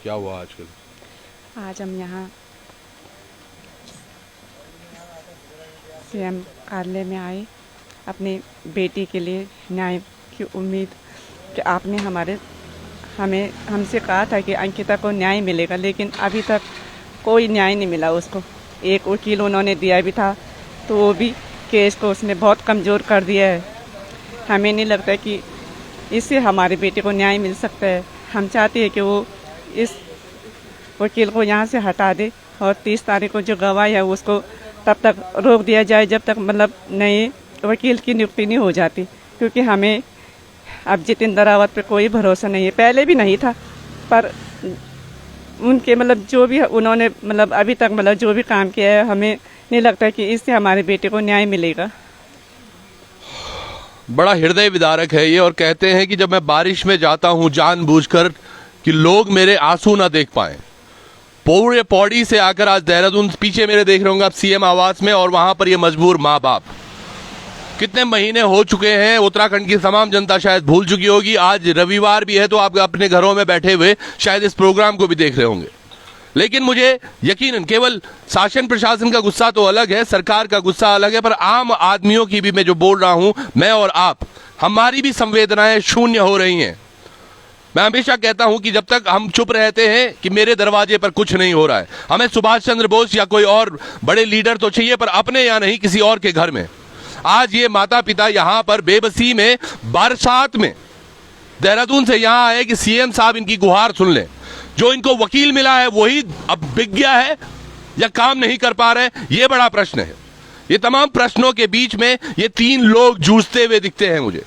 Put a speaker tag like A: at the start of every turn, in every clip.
A: क्या हुआ आजकल?
B: आज हम यहाँ सीएम कार्यालय में आए अपनी बेटी के लिए न्याय की उम्मीद कि आपने हमसे कहा था कि अंकिता को न्याय मिलेगा, लेकिन अभी तक कोई न्याय नहीं मिला उसको। एक वकील उन्होंने दिया भी था तो वो भी केस को उसने बहुत कमज़ोर कर दिया है। हमें नहीं लगता कि इससे हमारे बेटे को न्याय मिल सकता है। हम चाहते हैं कि वो इस वकील को यहाँ से हटा दे और 30 तारीख को जो गवाह है उसको तब तक रोक दिया जाए जब तक मतलब नए वकील की नियुक्ति नहीं हो जाती, क्योंकि हमें अब जितेंद्र रावत पे कोई भरोसा नहीं है। पहले भी नहीं था, पर उनके मतलब जो भी उन्होंने मतलब अभी तक मतलब जो भी काम किया है, हमें नहीं लगता कि इससे हमारे बेटे को न्याय मिलेगा।
A: बड़ा हृदय विदारक है ये, और कहते हैं कि जब मैं बारिश में जाता हूं जानबूझकर कि लोग मेरे आंसू ना देख पाए। पूरे पौड़ी से आकर आज देहरादून, पीछे मेरे देख रहे होंगे आप सीएम आवास में, और वहां पर ये मजबूर माँ बाप। कितने महीने हो चुके हैं, उत्तराखंड की तमाम जनता शायद भूल चुकी होगी। आज रविवार भी है तो आप अपने घरों में बैठे हुए शायद इस प्रोग्राम को भी देख रहे होंगे। लेकिन मुझे यकीनन केवल शासन प्रशासन का गुस्सा तो अलग है, सरकार का गुस्सा अलग है, पर आम आदमियों की भी मैं जो बोल रहा हूं, मैं और आप, हमारी भी संवेदनाएं शून्य हो रही हैं। मैं हमेशा कहता हूं कि जब तक हम चुप रहते हैं कि मेरे दरवाजे पर कुछ नहीं हो रहा है, हमें सुभाष चंद्र बोस या कोई और बड़े लीडर तो चाहिए, पर अपने या नहीं किसी और के घर में। आज ये माता पिता यहां पर बेबसी में बरसात में देहरादून से यहां आए कि सीएम साहब इनकी गुहार सुन लें। जो इनको वकील मिला है वही अब बिक गया है या काम नहीं कर पा रहे, ये बड़ा प्रश्न है। ये तमाम प्रश्नों के बीच में ये तीन लोग जूझते हुए दिखते हैं मुझे।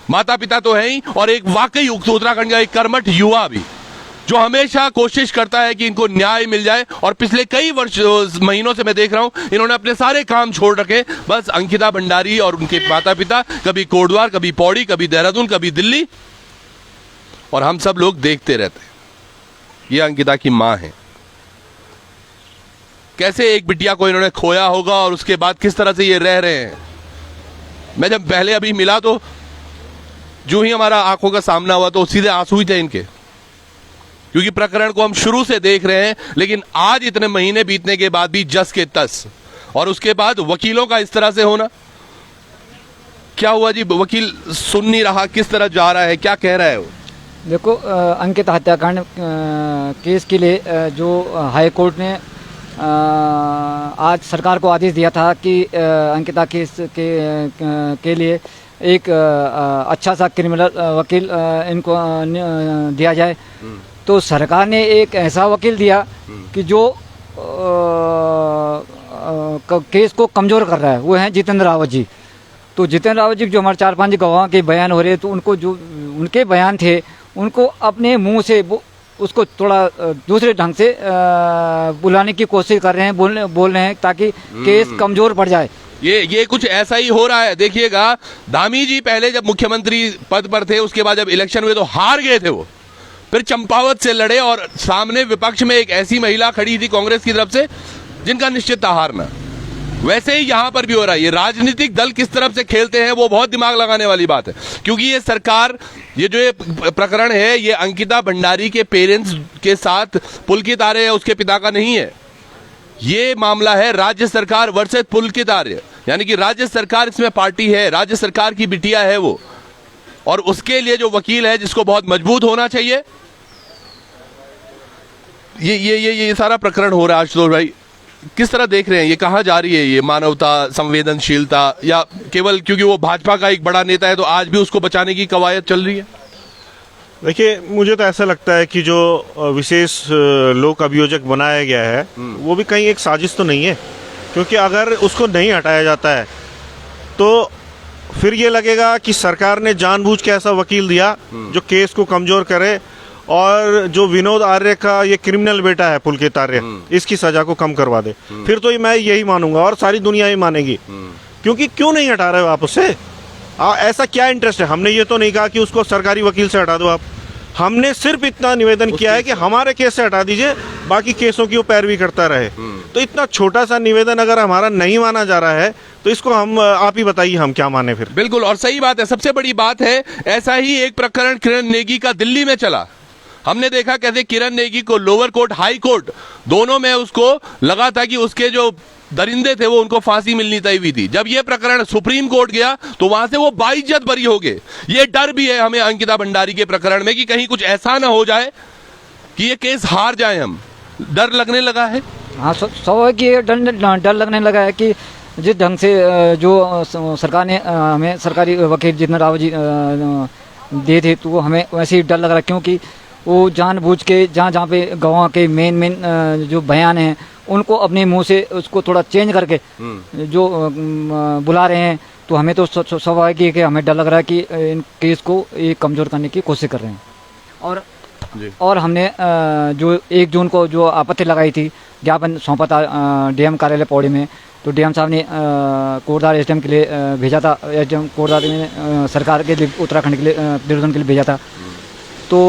A: माता पिता तो है ही, और एक वाकई उत्तराखंड का एक कर्मठ युवा भी, जो हमेशा कोशिश करता है कि इनको न्याय मिल जाए। और पिछले कई महीनों से मैं देख रहा हूं इन्होंने अपने सारे काम छोड़ रखे, बस अंकिता भंडारी और उनके माता पिता, कभी कोटद्वार, कभी पौड़ी, कभी देहरादून, कभी दिल्ली, और हम सब लोग देखते रहते हैं। ये अंकिता की मां है। कैसे एक बिटिया को इन्होंने खोया होगा और उसके बाद किस तरह से ये रह रहे हैं। मैं जब पहले अभी मिला तो जो ही हमारा आंखों का सामना हुआ तो सीधे आंसू ही थे इनके, क्योंकि प्रकरण को हम शुरू से देख रहे हैं। लेकिन आज इतने महीने बीतने के बाद भी जस के तस, और उसके बाद वकीलों का इस तरह से होना। क्या हुआ जी? वकील सुन नहीं रहा, किस तरह जा रहा है, क्या कह रहा है वो?
C: देखो, अंकिता हत्याकांड केस के लिए जो हाई कोर्ट ने आज सरकार को आदेश दिया था कि अंकिता केस के लिए एक अच्छा सा क्रिमिनल वकील इनको दिया जाए, तो सरकार ने एक ऐसा वकील दिया कि जो केस को कमज़ोर कर रहा है। वो हैं जितेंद्र रावत जी। तो जितेंद्र रावत जी जो हमारे 4-5 गवाह के बयान हो रहे, तो उनको जो उनके बयान थे उनको अपने मुंह से उसको थोड़ा दूसरे ढंग से बुलाने की कोशिश कर रहे हैं, बोल रहे हैं, ताकि केस कमज़ोर पड़ जाए।
A: ये कुछ ऐसा ही हो रहा है। देखिएगा, धामी जी पहले जब मुख्यमंत्री पद पर थे, उसके बाद जब इलेक्शन हुए तो हार गए थे वो, फिर चंपावत से लड़े, और सामने विपक्ष में एक ऐसी महिला खड़ी थी कांग्रेस की तरफ से जिनका निश्चित था हारना। वैसे ही यहां पर भी हो रहा है। ये राजनीतिक दल किस तरफ से खेलते हैं वो बहुत दिमाग लगाने वाली बात है, क्योंकि ये सरकार, ये जो ये प्रकरण है, ये अंकिता भंडारी के पेरेंट्स के साथ पुलकित आर्य है, उसके पिता का नहीं है। ये मामला है राज्य सरकार वर्सेस पुलकित आर्य, यानी कि राज्य सरकार इसमें पार्टी है, राज्य सरकार की बिटिया है वो, और उसके लिए जो वकील है जिसको बहुत मजबूत होना चाहिए, ये सारा प्रकरण हो रहा है। आशुतोष भाई, किस तरह देख रहे हैं? ये कहाँ जा रही है ये मानवता, संवेदनशीलता, या केवल क्योंकि वो भाजपा का एक बड़ा नेता है तो आज भी उसको बचाने की कवायद चल रही है?
D: देखिए, मुझे तो ऐसा लगता है कि जो विशेष लोक अभियोजक बनाया गया है वो भी कहीं एक साजिश तो नहीं है, क्योंकि अगर उसको नहीं हटाया जाता है तो फिर ये लगेगा कि सरकार ने जानबूझ के ऐसा वकील दिया जो केस को कमजोर करे, और जो विनोद आर्य का ये क्रिमिनल बेटा है पुलकित आर्य, इसकी सजा को कम करवा दे। फिर तो मैं यही मानूंगा और सारी दुनिया ही मानेगी, क्योंकि क्यों नहीं हटा रहे हो आप उससे? ऐसा क्या इंटरेस्ट है? हमने ये तो नहीं कहा कि उसको सरकारी वकील से हटा दो आप। हमने सिर्फ इतना निवेदन किया है कि हमारे केस से हटा दीजिए, बाकी केसों की वो पैरवी करता रहे। तो इतना छोटा सा निवेदन अगर हमारा नहीं माना जा रहा है तो इसको हम, आप ही बताइए, हम क्या माने फिर?
A: बिल्कुल, और सही बात है। सबसे बड़ी बात है, ऐसा ही एक प्रकरण किरण नेगी का दिल्ली में चला। हमने देखा कैसे किरण नेगी को लोअर कोर्ट हाई कोर्ट दोनों में उसको लगा था कि उसके जो दरिंदे थे वो उनको फांसी मिलनी तय हुई थी। जब ये प्रकरण सुप्रीम कोर्ट गया तो वहां से वो बाइज्जत बरी हो गए। ये डर भी है हमें अंकिता भंडारी के प्रकरण में कि कहीं कुछ ऐसा ना हो जाए कि ये केस हार जाए, हम डर लगने लगा है।
C: हाँ, स्वाभाविक ये डर लगने लगा है कि जिस ढंग से जो सरकार ने हमें सरकारी वकील जितेंद्र रावत जी दिए थे, तो वो हमें वैसे ही डर लग रहा है, क्योंकि वो जानबूझ के जहाँ पे गवाह के मेन जो बयान हैं उनको अपने मुंह से उसको थोड़ा चेंज करके जो बुला रहे हैं, तो हमें तो स्वाभाविक है कि हमें डर लग रहा है कि इन केस को ये कमज़ोर करने की कोशिश कर रहे हैं। और हमने जो 1 जून को जो आपत्ति लगाई थी, ज्ञापन सौंपा था डीएम कार्यालय पौड़ी में, तो डीएम साहब ने कोटद्वार एसडीएम के लिए भेजा था, एसडीएम कोटद्वार ने सरकार के लिए उत्तराखंड के लिए देहरादून के लिए भेजा था। तो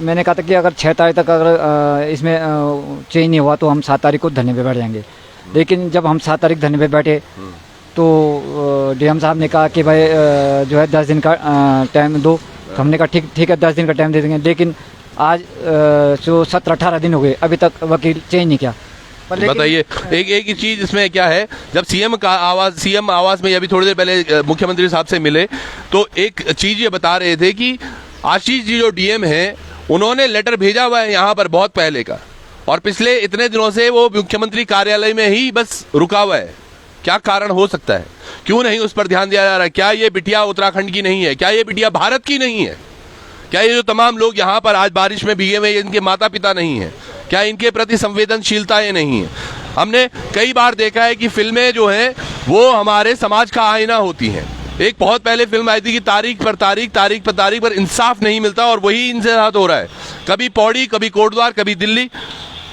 C: मैंने कहा था कि अगर 6 तारीख तक अगर इसमें चेंज नहीं हुआ तो हम 7 तारीख को धरने पे बैठ जाएंगे। लेकिन जब हम 7 तारीख धरने पे बैठे तो डीएम साहब ने कहा कि भाई जो है 10 दिन का टाइम दो। तो हमने कहा ठीक है 10 दिन का टाइम दे देंगे। लेकिन आज जो 17-18 दिन हो गए, अभी तक वकील चेंज नहीं किया।
A: बताइए एक चीज इसमें क्या है, जब सीएम आवास में अभी थोड़ी देर पहले मुख्यमंत्री साहब से मिले तो एक चीज ये बता रहे थे कि आशीष जी जो डीएम हैं उन्होंने लेटर भेजा हुआ है यहाँ पर बहुत पहले का, और पिछले इतने दिनों से वो मुख्यमंत्री कार्यालय में ही बस रुका हुआ है। क्या कारण हो सकता है, क्यों नहीं उस पर ध्यान दिया जा रहा है? क्या ये बिटिया उत्तराखंड की नहीं है? क्या ये बिटिया भारत की नहीं है? क्या ये जो तमाम लोग यहाँ पर आज बारिश में भीगे हुए इनके माता पिता नहीं है? क्या इनके प्रति संवेदनशीलताएं नहीं है? हमने कई बार देखा है कि फिल्में जो हैं वो हमारे समाज का आईना होती हैं। एक बहुत पहले फिल्म आई थी कि तारीख पर तारीख पर इंसाफ नहीं मिलता, और वही इनसे साथ हो रहा है। कभी पौड़ी, कभी कोटद्वार, कभी दिल्ली।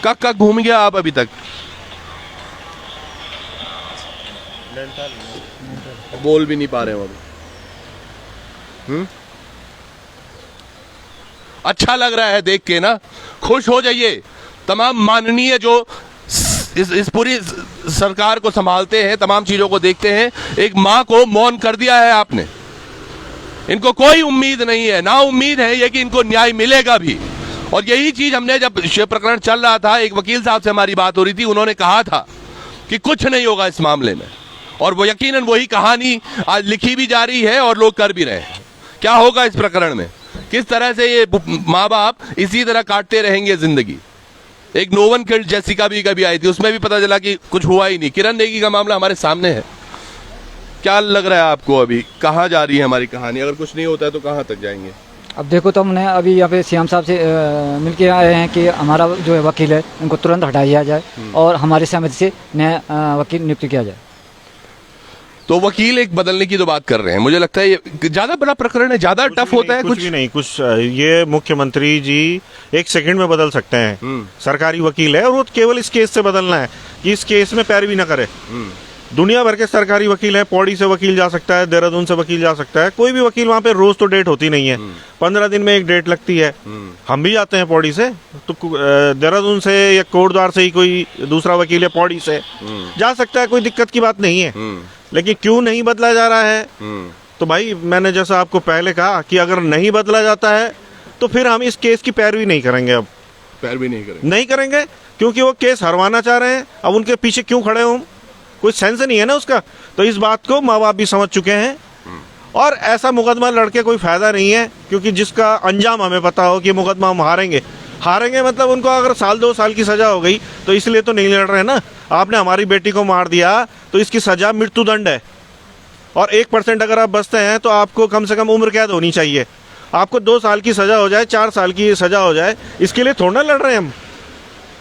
A: कब घूम गया आप अभी तक? बोल भी नहीं पा रहे हो अभी। अच्छा लग रहा है देख के ना, खुश हो जाइए। तमाम माननीय जो इस पूरी सरकार को संभालते हैं, तमाम चीजों को देखते हैं, एक मां को मौन कर दिया है आपने। इनको कोई उम्मीद नहीं है, ना उम्मीद है ये कि इनको न्याय मिलेगा भी। और यही चीज हमने जब शिव प्रकरण चल रहा था, एक वकील साहब से हमारी बात हो रही थी, उन्होंने कहा था कि कुछ नहीं होगा इस मामले में, और वो यकीनन वही कहानी आज लिखी भी जा रही है और लोग कर भी रहे हैं। क्या होगा इस प्रकरण में, किस तरह से ये माँ बाप इसी तरह काटते रहेंगे जिंदगी। एक नो वन किल्ड जेसिका भी कभी आई थी, उसमें भी पता चला कि कुछ हुआ ही नहीं। किरण नेगी का मामला हमारे सामने है। क्या लग रहा है आपको, अभी कहाँ जा रही है हमारी कहानी? अगर कुछ नहीं होता है तो कहाँ तक जाएंगे?
C: अब देखो, तो हमने अभी यहाँ पे सीएम साहब से मिलके आए हैं कि हमारा जो है वकील है उनको तुरंत हटा दिया जाए और हमारी सहमति से नया वकील नियुक्त किया जाए।
A: तो वकील एक बदलने की तो बात कर रहे हैं। मुझे लगता है ये ज्यादा बड़ा प्रकरण है, ज्यादा टफ होता है।
D: कुछ भी नहीं, कुछ ये मुख्यमंत्री जी 1 सेकंड में बदल सकते हैं। सरकारी वकील है और वो केवल इस केस से बदलना है कि इस केस में पैरवी ना करे। दुनिया भर के सरकारी वकील हैं, पौड़ी से वकील जा सकता है, देहरादून से वकील जा सकता है, कोई भी वकील वहाँ पे रोज तो डेट होती नहीं है, 15 दिन में एक डेट लगती है। हम भी जाते हैं पौड़ी से, तो देहरादून से या कोटद्वार से ही कोई दूसरा वकील है पौड़ी से जा सकता है, कोई दिक्कत की बात नहीं है। लेकिन क्यों नहीं बदला जा रहा है? तो भाई मैंने जैसा आपको पहले कहा कि अगर नहीं बदला जाता है तो फिर हम इस केस की पैरवी नहीं करेंगे। अब
A: पैरवी
D: नहीं करेंगे क्योंकि वो केस हरवाना चाह रहे हैं। अब उनके पीछे क्यों खड़े हों? कोई सेंस नहीं है ना उसका। तो इस बात को माँ बाप भी समझ चुके हैं और ऐसा मुकदमा लड़के कोई फायदा नहीं है, क्योंकि जिसका अंजाम हमें पता हो कि मुकदमा हम हारेंगे मतलब उनको अगर 1-2 साल की सजा हो गई तो इसलिए तो नहीं लड़ रहे ना। आपने हमारी बेटी को मार दिया तो इसकी सजा मृत्युदंड है, और 1% अगर आप बचते हैं तो आपको कम से कम उम्र कैद होनी चाहिए। आपको 2 साल की सजा हो जाए, 4 साल की सजा हो जाए, इसके लिए थोड़ा लड़ रहे हैं हम।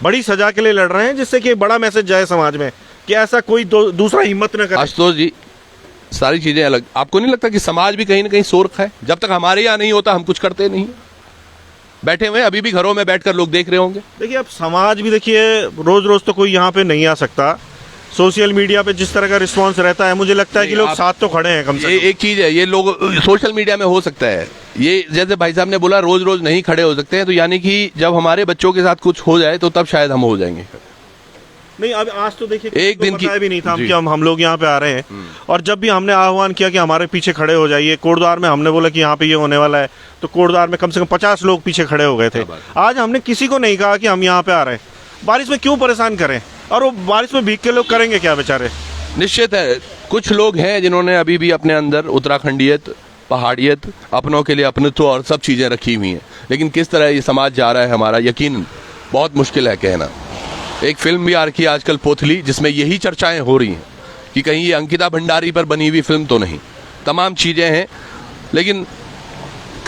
D: बड़ी सजा के लिए लड़ रहे हैं, जिससे कि बड़ा मैसेज जाए समाज में कि ऐसा कोई दूसरा हिम्मत न करे।
A: आशुतोष जी, सारी चीजें अलग, आपको नहीं लगता कि समाज भी कहीं ना कहीं सो रखा है? जब तक हमारे यहाँ नहीं होता हम कुछ करते नहीं, बैठे हुए अभी भी घरों में बैठकर लोग देख रहे होंगे।
D: देखिए अब समाज भी, देखिए रोज रोज तो कोई यहाँ पे नहीं आ सकता। सोशल मीडिया पे जिस तरह का रिस्पांस रहता है, मुझे लगता है कि लोग साथ तो खड़े हैं कम से कम।
A: एक चीज है, ये लोग सोशल मीडिया में हो सकता है, ये जैसे भाई साहब ने बोला रोज रोज नहीं खड़े हो सकते हैं, तो यानी कि जब हमारे बच्चों के साथ कुछ हो जाए तो तब शायद हम हो जाएंगे।
D: नहीं, अब आज तो देखिए
A: एक दिन की
D: पता भी नहीं था
A: जी।
D: कि हम लोग यहाँ पे आ रहे हैं। और जब भी हमने आह्वान किया कि हमारे पीछे खड़े हो जाइए, कोटद्वार में हमने बोला कि यहाँ पे ये होने वाला है, तो कोटद्वार में कम से कम 50 लोग पीछे खड़े हो गए थे। आज हमने किसी को नहीं कहा कि हम यहाँ पे आ रहे हैं। बारिश में क्यों परेशान करें, और वो बारिश में भीग के लोग करेंगे क्या बेचारे।
A: निश्चित है कुछ लोग हैं जिन्होंने अभी भी अपने अंदर उत्तराखंडियत, पहाड़ियत, अपनों के लिए अपनत्व और सब चीज़ें रखी हुई हैं, लेकिन किस तरह ये समाज जा रहा है हमारा यकीन बहुत मुश्किल है कहना। एक फिल्म भी आ रखी है आजकल पोथली, जिसमें यही चर्चाएं हो रही हैं कि कहीं ये अंकिता भंडारी पर बनी हुई फिल्म तो नहीं। तमाम चीज़ें हैं, लेकिन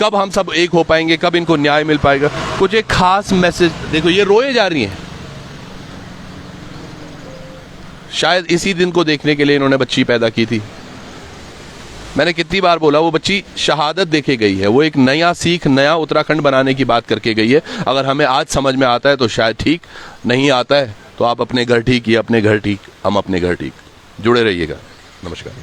A: कब हम सब एक हो पाएंगे, कब इनको न्याय मिल पाएगा। कुछ एक खास मैसेज देखो, ये रोए जा रही हैं, शायद इसी दिन को देखने के लिए इन्होंने बच्ची पैदा की थी। मैंने कितनी बार बोला, वो बच्ची शहादत देके गई है, वो एक नया सीख, नया उत्तराखंड बनाने की बात करके गई है। अगर हमें आज समझ में आता है तो शायद ठीक, नहीं आता है तो आप अपने घर ठीक, ये अपने घर ठीक, हम अपने घर ठीक। जुड़े रहिएगा। नमस्कार।